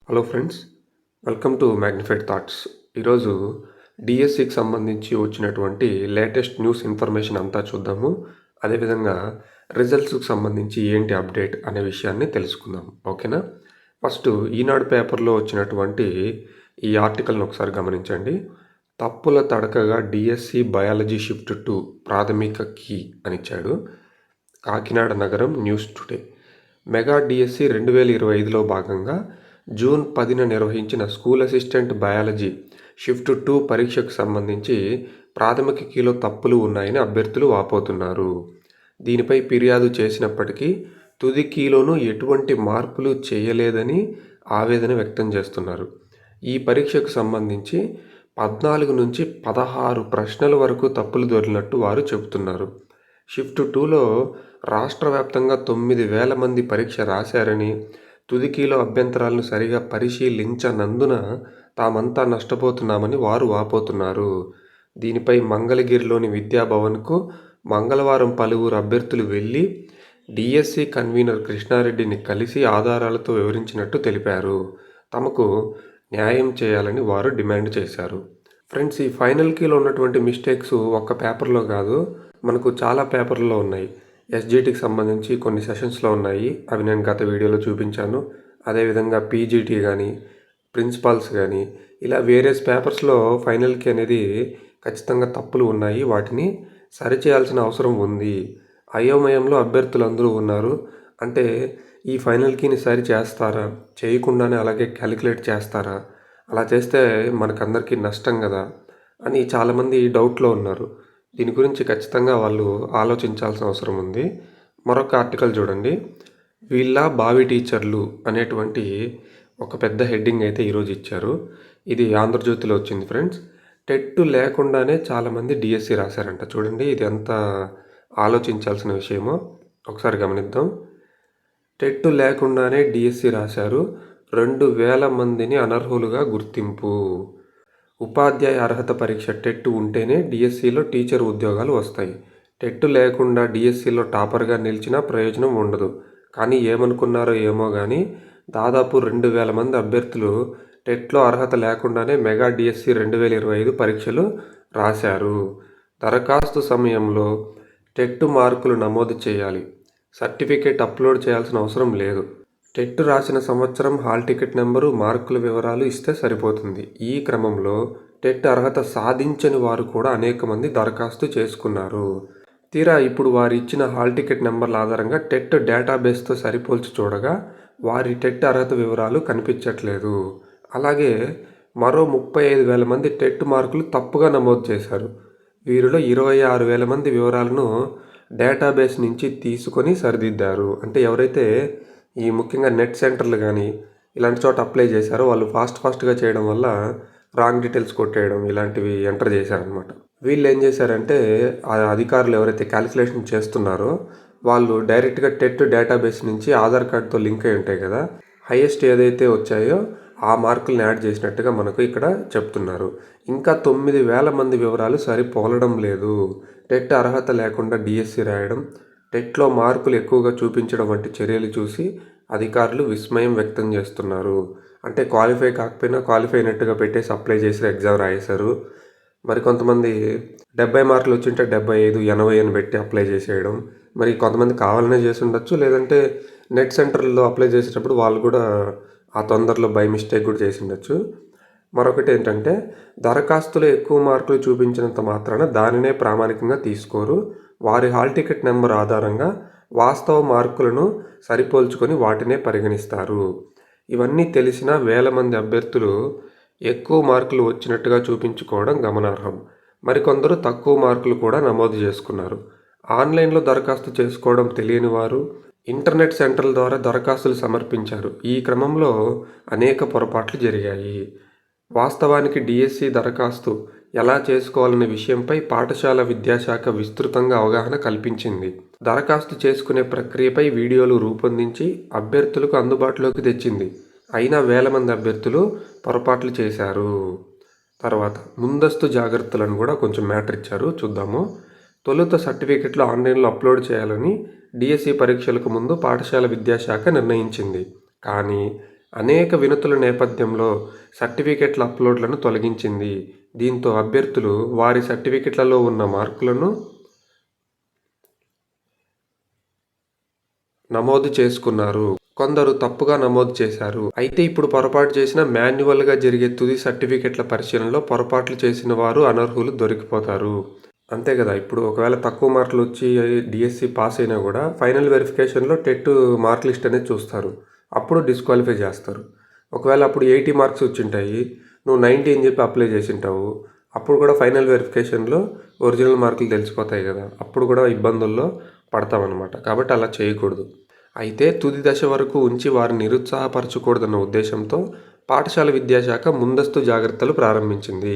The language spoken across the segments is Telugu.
Hello friends, welcome to magnified thoughts. ఈరోజు డిఎస్సికి సంబంధించి వచ్చినటువంటి లేటెస్ట్ న్యూస్ ఇన్ఫర్మేషన్ అంతా చూద్దాము. అదేవిధంగా రిజల్ట్స్కి సంబంధించి ఏంటి అప్డేట్ అనే విషయాన్ని తెలుసుకుందాం. ఓకేనా? ఫస్ట్ ఈనాడు పేపర్లో వచ్చినటువంటి ఈ ఆర్టికల్ని ఒకసారి గమనించండి. తప్పుల తడకగా డిఎస్సి బయాలజీ షిఫ్ట్ టు ప్రాథమిక కీ అని ఇచ్చాడు. కాకినాడ నగరం న్యూస్ టుడే. మెగా డిఎస్సి 2025లో భాగంగా జూన్ 10న నిర్వహించిన స్కూల్ అసిస్టెంట్ బయాలజీ షిఫ్ట్ 2 పరీక్షకు సంబంధించి ప్రాథమిక కీలో తప్పులు ఉన్నాయని అభ్యర్థులు వాపోతున్నారు. దీనిపై ఫిర్యాదు చేసినప్పటికీ తుది కీలోనూ ఎటువంటి మార్పులు చేయలేదని ఆవేదన వ్యక్తం చేస్తున్నారు. ఈ పరీక్షకు సంబంధించి 14 నుంచి 16 ప్రశ్నల వరకు తప్పులు దొరికినట్టు వారు చెబుతున్నారు. షిఫ్ట్ 2లో రాష్ట్ర వ్యాప్తంగా 9,000 మంది పరీక్ష రాశారని, తుదికీలో అభ్యంతరాలను సరిగా పరిశీలించనందున తామంతా నష్టపోతున్నామని వారు వాపోతున్నారు. దీనిపై మంగళగిరిలోని విద్యాభవన్కు మంగళవారం పలువురు అభ్యర్థులు వెళ్లి డిఎస్సి కన్వీనర్ కృష్ణారెడ్డిని కలిసి ఆధారాలతో వివరించినట్టు తెలిపారు. తమకు న్యాయం చేయాలని వారు డిమాండ్ చేశారు. ఫ్రెండ్స్, ఈ ఫైనల్ కీలో ఉన్నటువంటి మిస్టేక్స్ ఒక్క పేపర్లో కాదు, మనకు చాలా పేపర్లో ఉన్నాయి. ఎస్జిటికి సంబంధించి కొన్ని సెషన్స్లో ఉన్నాయి. అవి నేను గత వీడియోలో చూపించాను. అదేవిధంగా పీజీటీ కానీ, ప్రిన్సిపాల్స్ కానీ, ఇలా వేరియస్ పేపర్స్లో ఫైనల్ కీ అనేది ఖచ్చితంగా తప్పులు ఉన్నాయి. వాటిని సరిచేయాల్సిన అవసరం ఉంది. అయోమయంలో అభ్యర్థులందరూ ఉన్నారు. అంటే ఈ ఫైనల్ కీని సరి చేస్తారా, చేయకుండానే అలాగే క్యాలిక్యులేట్ చేస్తారా, అలా చేస్తే మనకందరికీ నష్టం కదా అని చాలామంది డౌట్లో ఉన్నారు. దీని గురించి ఖచ్చితంగా వాళ్ళు ఆలోచించాల్సిన అవసరం ఉంది. మరొక ఆర్టికల్ చూడండి. వీళ్ళ బావి టీచర్లు అనేటువంటి ఒక పెద్ద హెడ్డింగ్ అయితే ఈరోజు ఇచ్చారు. ఇది ఆంధ్రజ్యోతిలో వచ్చింది ఫ్రెండ్స్. టెట్ లేకుండానే చాలామంది డిఎస్సి రాశారంట. చూడండి, ఇది ఎంత ఆలోచించాల్సిన విషయమో ఒకసారి గమనిద్దాం. టెట్ లేకుండానే డిఎస్సి రాశారు. 2,000 మందిని అనర్హులుగా గుర్తింపు. ఉపాధ్యాయ అర్హత పరీక్ష టెట్ ఉంటేనే డిఎస్సిలో టీచర్ ఉద్యోగాలు వస్తాయి. టెట్ లేకుండా డిఎస్సిలో టాపర్గా నిలిచినా ప్రయోజనం ఉండదు. కానీ ఏమనుకున్నారో ఏమో కానీ దాదాపు 2,000 మంది అభ్యర్థులు టెట్లో అర్హత లేకుండానే మెగా డిఎస్సి 2025 పరీక్షలు రాశారు. దరఖాస్తు సమయంలో టెట్ మార్కులు నమోదు చేయాలి. సర్టిఫికేట్ అప్లోడ్ చేయాల్సిన అవసరం లేదు. టెట్ రాసిన సంవత్సరం, హాల్ టికెట్ నెంబరు, మార్కుల వివరాలు ఇస్తే సరిపోతుంది. ఈ క్రమంలో టెట్ అర్హత సాధించని వారు కూడా అనేక మంది దరఖాస్తు చేసుకున్నారు. తీరా ఇప్పుడు వారు ఇచ్చిన హాల్ టికెట్ నెంబర్ల ఆధారంగా టెట్ డేటాబేస్తో సరిపోల్చి చూడగా వారి టెట్ అర్హత వివరాలు కనిపించట్లేదు. అలాగే మరో 35,000 మంది టెట్ మార్కులు తప్పుగా నమోదు చేశారు. వీరిలో 26,000 మంది వివరాలను డేటాబేస్ నుంచి తీసుకొని సరిదిద్దారు. అంటే ఎవరైతే ఈ ముఖ్యంగా నెట్ సెంటర్లు కానీ ఇలాంటి చోట అప్లై చేశారో వాళ్ళు ఫాస్ట్గా చేయడం వల్ల రాంగ్ డీటెయిల్స్ కొట్టేయడం ఇలాంటివి ఎంటర్ చేశారనమాట. వీళ్ళు ఏం చేశారంటే ఆ అధికారులు ఎవరైతే క్యాలిక్యులేషన్ చేస్తున్నారో వాళ్ళు డైరెక్ట్గా టెట్ డేటాబేస్ నుంచి ఆధార్ కార్డ్తో లింక్ అయి ఉంటాయి కదా, హైయెస్ట్ ఏదైతే వచ్చాయో ఆ మార్కులను యాడ్ చేసినట్టుగా మనకు ఇక్కడ చెప్తున్నారు. ఇంకా 9,000 మంది వివరాలు సరిపోలడం లేదు. టెట్ అర్హత లేకుండా డిఎస్సి రాయడం, టెట్లో మార్కులు ఎక్కువగా చూపించడం వంటి చర్యలు చూసి అధికారులు విస్మయం వ్యక్తం చేస్తున్నారు. అంటే క్వాలిఫై కాకపోయినా క్వాలిఫై అయినట్టుగా పెట్టేసి అప్లై చేసి ఎగ్జామ్ రాయేశారు. మరి కొంతమంది 70 మార్కులు వచ్చింటే 75, 80 అని పెట్టి అప్లై చేసేయడం. మరి కొంతమంది కావాలనే చేసి ఉండొచ్చు, లేదంటే నెట్ సెంటర్లో అప్లై చేసేటప్పుడు వాళ్ళు కూడా ఆ తొందరలో బై మిస్టేక్ కూడా చేసి ఉండొచ్చు. మరొకటి ఏంటంటే దరఖాస్తులో ఎక్కువ మార్కులు చూపించినంత మాత్రాన దానినే ప్రామాణికంగా తీసుకోరు. వారి హాల్ టికెట్ నెంబర్ ఆధారంగా వాస్తవ మార్కులను సరిపోల్చుకొని వాటినే పరిగణిస్తారు. ఇవన్నీ తెలిసిన వేల మంది అభ్యర్థులు ఎక్కువ మార్కులు వచ్చినట్టుగా చూపించుకోవడం గమనార్హం. మరికొందరు తక్కువ మార్కులు కూడా నమోదు చేసుకున్నారు. ఆన్లైన్లో దరఖాస్తు చేసుకోవడం తెలియని వారు ఇంటర్నెట్ సెంటర్ల ద్వారా దరఖాస్తులు సమర్పించారు. ఈ క్రమంలో అనేక పొరపాట్లు జరిగాయి. వాస్తవానికి డిఎస్సి దరఖాస్తు ఎలా చేసుకోవాలనే విషయంపై పాఠశాల విద్యాశాఖ విస్తృతంగా అవగాహన కల్పించింది. దరఖాస్తు చేసుకునే ప్రక్రియపై వీడియోలు రూపొందించి అభ్యర్థులకు అందుబాటులోకి తెచ్చింది. అయినా వేల మంది అభ్యర్థులు పొరపాట్లు చేశారు. తర్వాత ముందస్తు జాగ్రత్తలను కూడా కొంచెం మ్యాటర్ ఇచ్చారు, చూద్దాము. తొలుత సర్టిఫికెట్లు ఆన్లైన్లో అప్లోడ్ చేయాలని డిఎస్సి పరీక్షలకు ముందు పాఠశాల విద్యాశాఖ నిర్ణయించింది. కానీ అనేక వినతుల నేపథ్యంలో సర్టిఫికెట్ల అప్లోడ్లను తొలగించింది. దీంతో అభ్యర్థులు వారి సర్టిఫికెట్లలో ఉన్న మార్కులను నమోదు చేసుకున్నారు. కొందరు తప్పుగా నమోదు చేశారు. అయితే ఇప్పుడు పొరపాటు చేసిన మాన్యువల్గా జరిగే తుది సర్టిఫికెట్ల పరిశీలనలో పొరపాట్లు చేసిన వారు అనర్హులు దొరికిపోతారు. అంతే కదా, ఇప్పుడు ఒకవేళ తక్కువ మార్కులు వచ్చి డిఎస్సి పాస్ అయినా కూడా ఫైనల్ వెరిఫికేషన్లో టెట్ మార్క్ లిస్ట్ అనేది చూస్తారు. అప్పుడు డిస్క్వాలిఫై చేస్తారు. ఒకవేళ అప్పుడు 80 మార్క్స్ వచ్చింటాయి, నువ్వు 90 అని చెప్పి అప్లై చేసి ఉంటావు, అప్పుడు కూడా ఫైనల్ వెరిఫికేషన్లో ఒరిజినల్ మార్కులు తెలిసిపోతాయి కదా, అప్పుడు కూడా ఇబ్బందుల్లో పడతామన్నమాట. కాబట్టి అలా చేయకూడదు. అయితే తుది దశ వరకు ఉంచి వారిని నిరుత్సాహపరచకూడదన్న ఉద్దేశంతో పాఠశాల విద్యాశాఖ ముందస్తు జాగ్రత్తలు ప్రారంభించింది.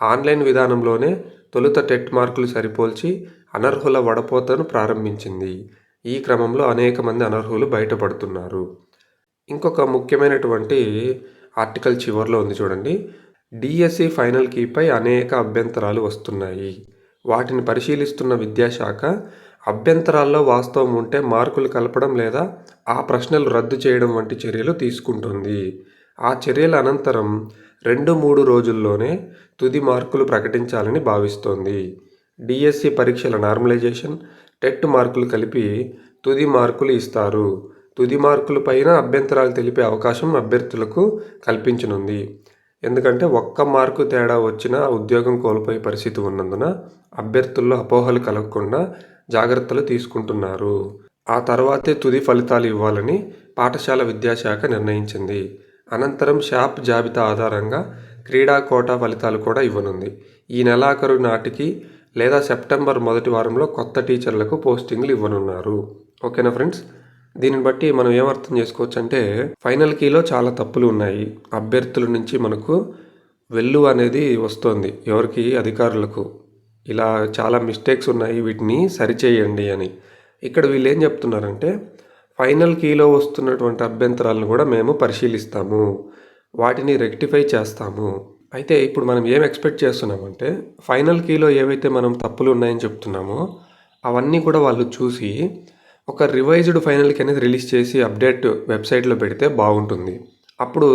ఆన్లైన్ విధానంలోనే తొలుత టెట్ మార్కులు సరిపోల్చి అనర్హుల వడపోతను ప్రారంభించింది. ఈ క్రమంలో అనేక మంది అనర్హులు బయటపడుతున్నారు. ఇంకొక ముఖ్యమైనటువంటి ఆర్టికల్ చివరిలో ఉంది చూడండి. డిఎస్సి ఫైనల్ కీపై అనేక అభ్యంతరాలు వస్తున్నాయి. వాటిని పరిశీలిస్తున్న విద్యాశాఖ అభ్యంతరాల్లో వాస్తవం ఉంటే మార్కులు కలపడం లేదా ఆ ప్రశ్నలు రద్దు చేయడం వంటి చర్యలు తీసుకుంటుంది. ఆ చర్యల అనంతరం 2-3 రోజుల్లోనే తుది మార్కులు ప్రకటించాలని భావిస్తోంది. డిఎస్సి పరీక్షల నార్మలైజేషన్, టెట్ మార్కులు కలిపి తుది మార్కులు ఇస్తారు. తుది మార్కుల పైన అభ్యంతరాలు తెలిపే అవకాశం అభ్యర్థులకు కల్పించనుంది. ఎందుకంటే ఒక్క మార్కు తేడా వచ్చినా ఉద్యోగం కోల్పోయే పరిస్థితి ఉన్నందున అభ్యర్థుల్లో అపోహలు కలగకుండా జాగ్రత్తలు తీసుకుంటున్నారు. ఆ తర్వాతే తుది ఫలితాలు ఇవ్వాలని పాఠశాల విద్యాశాఖ నిర్ణయించింది. అనంతరం షాప్ జాబితా ఆధారంగా క్రీడా కోటా ఫలితాలు కూడా ఇవ్వనుంది. ఈ నెలాఖరు నాటికి లేదా సెప్టెంబర్ మొదటి వారంలో కొత్త టీచర్లకు పోస్టింగ్లు ఇవ్వనున్నారు. ఓకేనా ఫ్రెండ్స్? దీనిని బట్టి మనం ఏమర్థం చేసుకోవచ్చు అంటే ఫైనల్ కీలో చాలా తప్పులు ఉన్నాయి. అభ్యర్థుల నుంచి మనకు వెల్లువ అనేది వస్తుంది, ఎవరికి, అధికారులకు. ఇలా చాలా మిస్టేక్స్ ఉన్నాయి, వీటిని సరిచేయండి అని. ఇక్కడ వీళ్ళు ఏం చెప్తున్నారంటే ఫైనల్ కీలో వస్తున్నటువంటి అభ్యంతరాలను కూడా మేము పరిశీలిస్తాము, వాటిని రెక్టిఫై చేస్తాము. అయితే ఇప్పుడు మనం ఏం ఎక్స్పెక్ట్ చేస్తున్నామంటే ఫైనల్ కీలో ఏవైతే మనం తప్పులు ఉన్నాయని చెప్తున్నామో అవన్నీ కూడా వాళ్ళు చూసి ఒక రివైజ్డ్ ఫైనల్కి అనేది రిలీజ్ చేసి అప్డేట్ వెబ్సైట్లో పెడితే బాగుంటుంది. అప్పుడు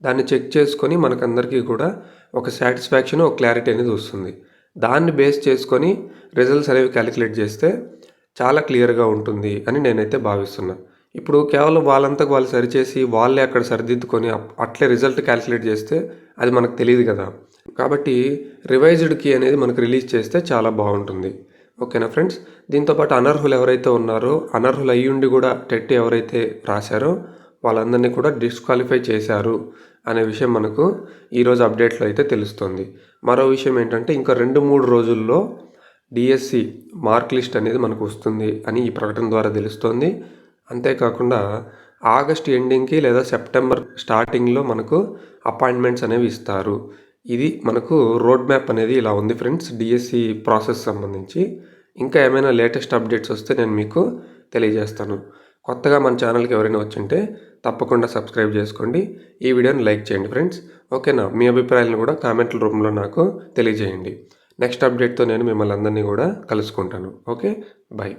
దాన్ని చెక్ చేసుకొని మనకందరికీ కూడా ఒక సాటిస్ఫాక్షన్, ఒక క్లారిటీ అనేది వస్తుంది. దాన్ని బేస్ చేసుకొని రిజల్ట్స్ అనేవి క్యాలిక్యులేట్ చేస్తే చాలా క్లియర్గా ఉంటుంది అని నేనైతే భావిస్తున్నా. ఇప్పుడు కేవలం వాళ్ళంతకు వాళ్ళు సరిచేసి వాళ్ళే అక్కడ సరిదిద్దుకొని అట్లే రిజల్ట్ క్యాలిక్యులేట్ చేస్తే అది మనకు తెలియదు కదా. కాబట్టి రివైజ్డ్ కీ అనేది మనకు రిలీజ్ చేస్తే చాలా బాగుంటుంది. ఓకేనా ఫ్రెండ్స్? దీంతోపాటు అనర్హులు ఎవరైతే ఉన్నారో, అనర్హులు అయ్యుండి కూడా టెట్ ఎవరైతే రాశారో వాళ్ళందరినీ కూడా డిస్క్వాలిఫై చేశారు అనే విషయం మనకు ఈరోజు అప్డేట్లో అయితే తెలుస్తుంది. మరో విషయం ఏంటంటే ఇంకా 2-3 రోజుల్లో డిఎస్సి మార్క్ లిస్ట్ అనేది మనకు వస్తుంది అని ఈ ప్రకటన ద్వారా తెలుస్తోంది. అంతేకాకుండా ఆగస్ట్ ఎండింగ్కి లేదా సెప్టెంబర్ స్టార్టింగ్లో మనకు అపాయింట్మెంట్స్ అనేవి ఇస్తారు. ఇది మనకు రోడ్ మ్యాప్ అనేది ఇలా ఉంది ఫ్రెండ్స్, డిఎస్సి ప్రాసెస్ సంబంధించి. ఇంకా ఏమైనా లేటెస్ట్ అప్డేట్స్ వస్తే నేను మీకు తెలియజేస్తాను. కొత్తగా మన ఛానల్కి ఎవరైనా వచ్చింటే తప్పకుండా సబ్స్క్రైబ్ చేసుకోండి. ఈ వీడియోని లైక్ చేయండి ఫ్రెండ్స్. ఓకేనా? మీ అభిప్రాయాలను కూడా కామెంట్ల రూపంలో నాకు తెలియజేయండి. నెక్స్ట్ అప్డేట్తో నేను మిమ్మల్ని అందరినీ కూడా కలుసుకుంటాను. Okay, bye.